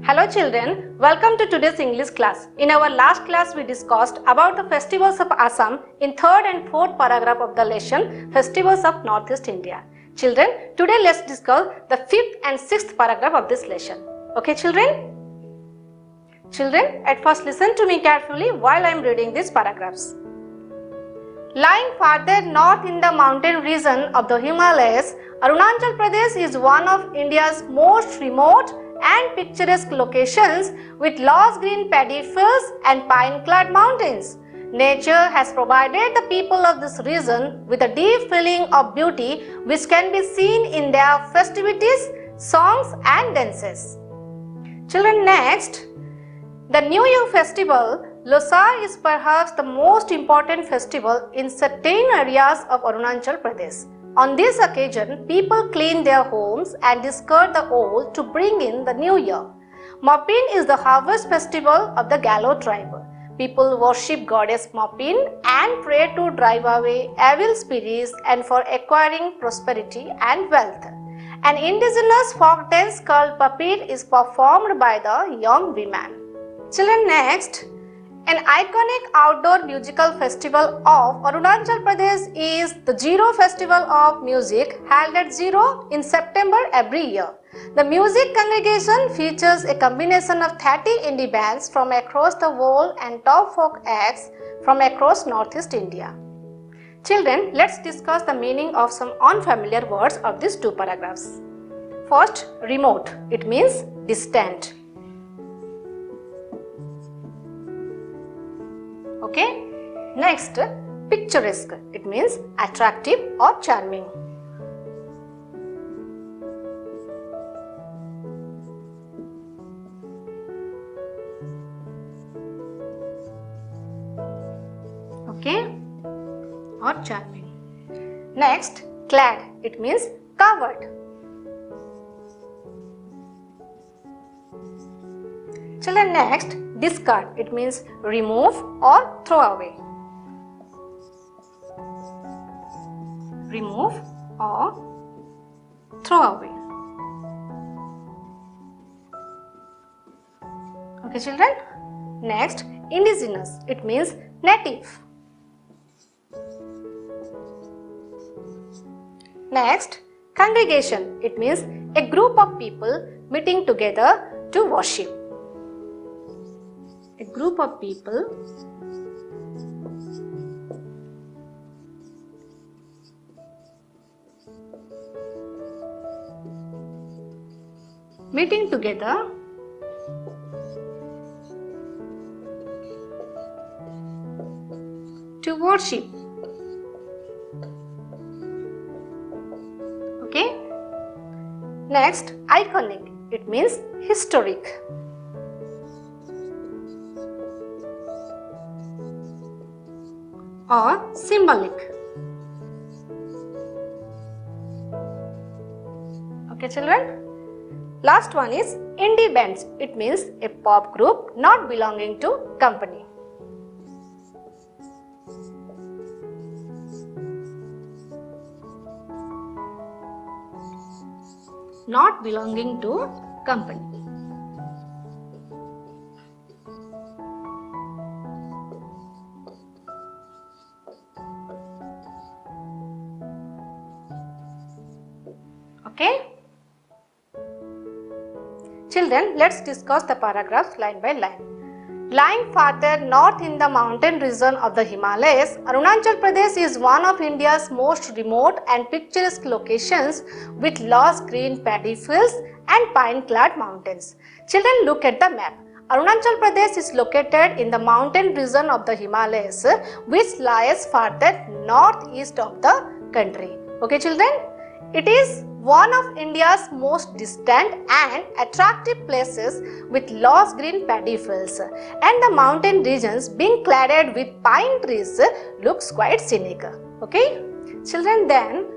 Hello children, welcome to today's English class. In our last class we discussed about the festivals of Assam in third and fourth paragraph of the lesson Festivals of Northeast India. Children, today let's discuss the fifth and sixth paragraph of this lesson. Okay children? Children, at first listen to me carefully while I am reading these paragraphs. Lying farther north in the mountain region of the Himalayas, Arunachal Pradesh is one of India's most remote and picturesque locations with lush green paddy fields and pine-clad mountains. Nature has provided the people of this region with a deep feeling of beauty which can be seen in their festivities, songs and dances. Children, next, the New Year festival, Losar, is perhaps the most important festival in certain areas of Arunachal Pradesh. On this occasion, people clean their homes and discard the old to bring in the new year. Mopin is the harvest festival of the Galo tribe. People worship goddess Mopin and pray to drive away evil spirits and for acquiring prosperity and wealth. An indigenous folk dance called Papir is performed by the young women. Children, next, an iconic outdoor musical festival of Arunachal Pradesh is the Zero Festival of Music held at Zero in September every year. The music congregation features a combination of 30 indie bands from across the world and top folk acts from across Northeast India. Children, let's discuss the meaning of some unfamiliar words of these two paragraphs. First, remote. It means distant. Okay. Next, picturesque. It means attractive or charming. Okay, or charming. Next, clad. It means covered. Children, next, discard. It means remove or throw away. Remove or throw away. Okay children. Next, indigenous. It means native. Next, congregation. It means a group of people meeting together to worship. A group of people meeting together to worship. Okay. Next, iconic. It means historic. Or symbolic. Okay children. Last one is indie bands. It means a pop group not belonging to company. Not belonging to company. Okay. Children, let's discuss the paragraphs line by line. Lying farther north in the mountain region of the Himalayas, Arunachal Pradesh is one of India's most remote and picturesque locations with lush green paddy fields and pine-clad mountains. Children, look at the map. Arunachal Pradesh is located in the mountain region of the Himalayas, which lies farther northeast of the country. Okay children? It is one of India's most distant and attractive places with lush green paddy fields, and the mountain regions being cladded with pine trees looks quite scenic. Okay? Children, then,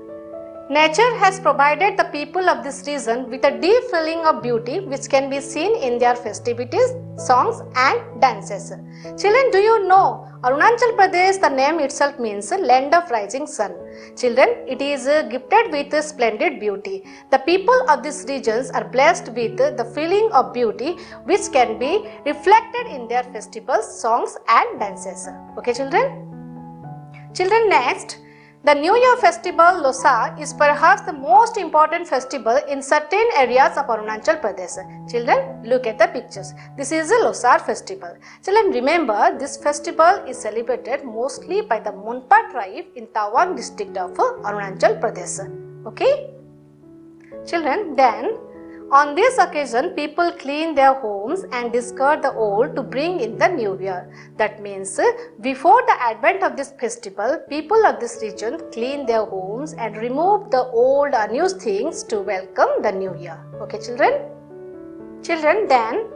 nature has provided the people of this region with a deep feeling of beauty which can be seen in their festivities, songs and dances. Children, do you know Arunachal Pradesh, the name itself means land of rising sun. Children, it is gifted with splendid beauty. The people of these regions are blessed with the feeling of beauty which can be reflected in their festivals, songs and dances. Okay children? Children, next, the New Year festival Losar is perhaps the most important festival in certain areas of Arunachal Pradesh. Children, look at the pictures. This is the Losar festival. Children, remember this festival is celebrated mostly by the Monpa tribe in Tawang district of Arunachal Pradesh. Okay? Children, then on this occasion, people clean their homes and discard the old to bring in the new year. That means, before the advent of this festival, people of this region clean their homes and remove the old unused things to welcome the new year. Okay, children? Children, then,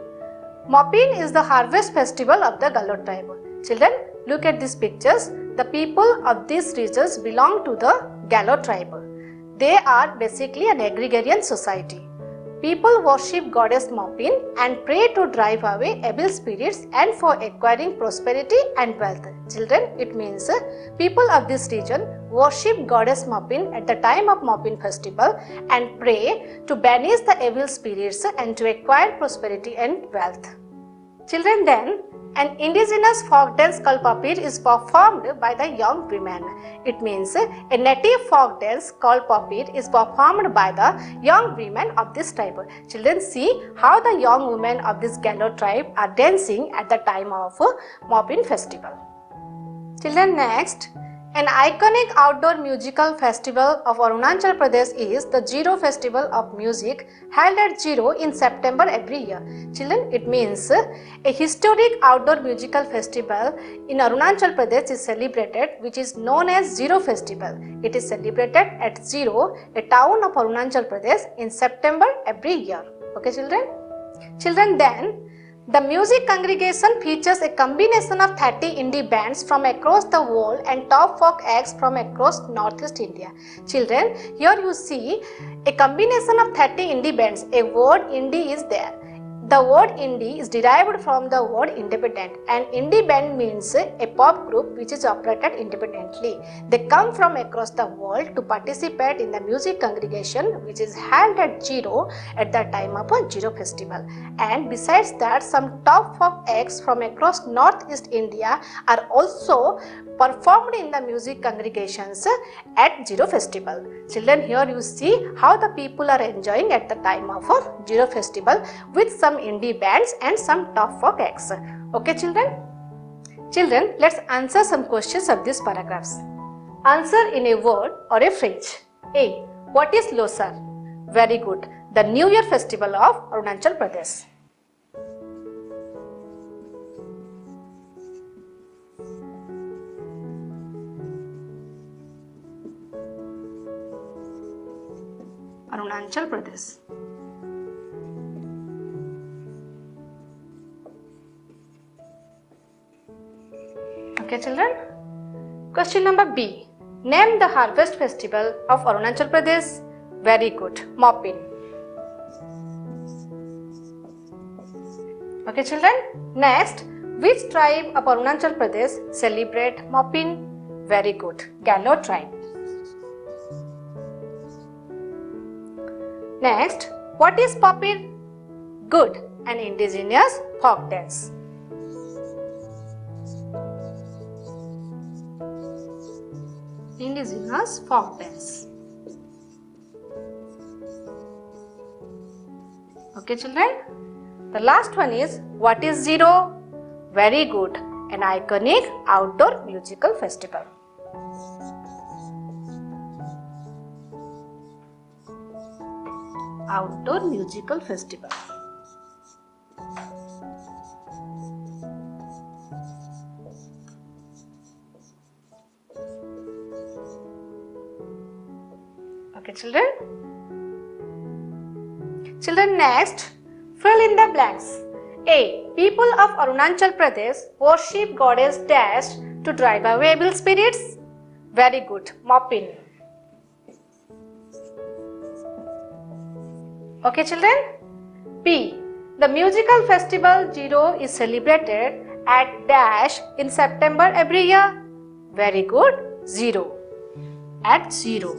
Mopin is the harvest festival of the Galo tribe. Children, look at these pictures. The people of these regions belong to the Galo tribe. They are basically an agrarian society. People worship goddess Mopin and pray to drive away evil spirits and for acquiring prosperity and wealth. Children, it means people of this region worship goddess Mopin at the time of Mopin festival and pray to banish the evil spirits and to acquire prosperity and wealth. Children, then, an indigenous folk dance called Papir is performed by the young women. It means a native folk dance called Papir is performed by the young women of this tribe. Children, see how the young women of this Galo tribe are dancing at the time of Mopin festival. Children, next, an iconic outdoor musical festival of Arunachal Pradesh is the Zero Festival of Music held at Zero in September every year. Children, it means a historic outdoor musical festival in Arunachal Pradesh is celebrated, which is known as Zero Festival. It is celebrated at Zero, a town of Arunachal Pradesh, in September every year. Okay children? Children, then, the music congregation features a combination of 30 indie bands from across the world and top folk acts from across Northeast India. Children, here you see a combination of 30 indie bands. A word indie is there. The word indie is derived from the word independent. An indie band means a pop group which is operated independently. They come from across the world to participate in the music congregation which is held at Zero at the time of a Zero festival. And besides that, some top folk acts from across Northeast India are also performed in the music congregations at Zero festival. Children, here you see how the people are enjoying at the time of a Zero festival with some indie bands and some top folk acts. Okay children? Children, let's answer some questions of these paragraphs. Answer in a word or a phrase. A. What is Losar? Very good. The New Year festival of Arunachal Pradesh. Arunachal Pradesh. Okay children? Question number B. Name the harvest festival of Arunachal Pradesh. Very good. Mopin. Okay children? Next, which tribe of Arunachal Pradesh celebrate Mopin? Very good. Galo tribe. Next, what is Papir? Good. An indigenous folk dance. Indigenous folk dance. Okay children? The last one is, what is Zero? Very good. An iconic outdoor musical festival. Outdoor musical festival. Okay children? Children, next, fill in the blanks. A. People of Arunachal Pradesh worship goddess Dash to drive away evil spirits. Very good. Mopin. Okay children? B. The musical festival Zero is celebrated at Dash in September every year. Very good. Zero. at 0.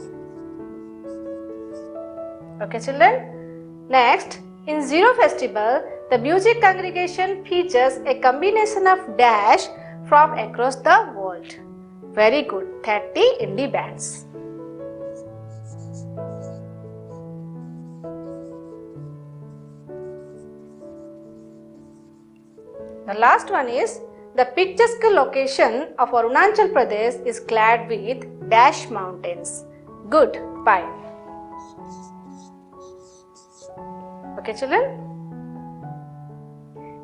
Okay children? Next, in Zero festival, the music congregation features a combination of dash from across the world. Very good, 30 indie bands. The last one is, the picturesque location of Arunachal Pradesh is clad with dash mountains. Good, 5. Okay children?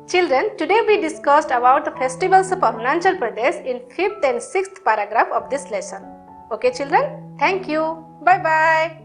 Children, today we discussed about the festivals of Arunachal Pradesh in 5th and 6th paragraph of this lesson. Okay children? Thank you. Bye bye.